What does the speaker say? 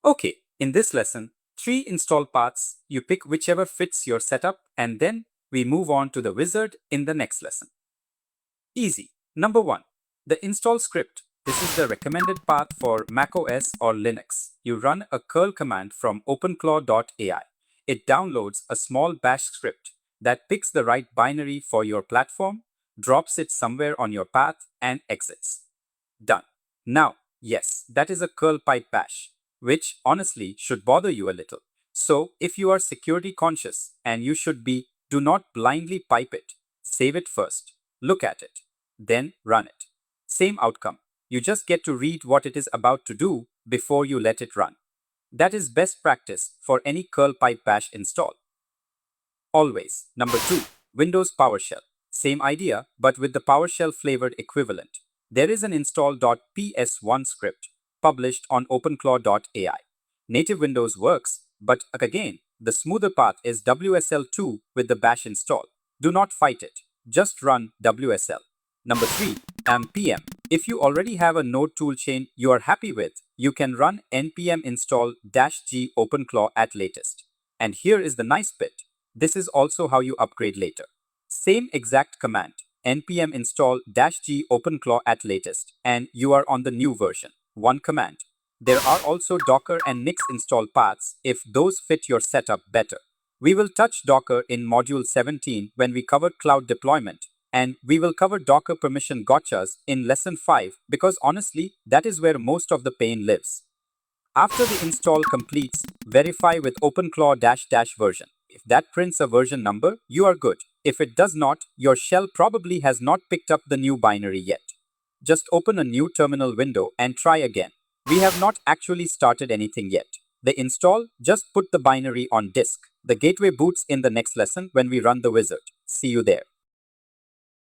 Okay, in this lesson, 3 install paths, you pick whichever fits your setup and then we move on to the wizard in the next lesson. Easy. Number 1. The install script. This is the recommended path for macOS or Linux. You run a curl command from OpenClaw.ai. It downloads a small bash script that picks the right binary for your platform, drops it somewhere on your path, and exits. Done. Now, yes, that is a curl pipe bash, which honestly should bother you a little. So, if you are security conscious and you should be, do not blindly pipe it. Save it first. Look at it. Then run it. Same outcome. You just get to read what it is about to do before you let it run. That is best practice for any curl pipe bash install. Always. Number 2. Windows PowerShell. Same idea, but with the PowerShell flavored equivalent. There is an install.ps1 script published on OpenClaw.ai. Native Windows works, but again, the smoother path is WSL2 with the bash install. Do not fight it. Just run WSL. Number 3. npm. If you already have a node toolchain you are happy with, you can run npm install-g OpenClaw at latest. And here is the nice bit. This is also how you upgrade later. Same exact command, npm install-g OpenClaw at latest, and you are on the new version. One command. There are also Docker and Nix install paths if those fit your setup better. We will touch Docker in Module 17 when we cover cloud deployment, and we will cover Docker permission gotchas in Lesson 5 because honestly, that is where most of the pain lives. After the install completes, verify with OpenClaw version. If that prints a version number, you are good. If it does not, your shell probably has not picked up the new binary yet. Just open a new terminal window and try again. We have not actually started anything yet. The install, just put the binary on disk. The gateway boots in the next lesson when we run the wizard. See you there.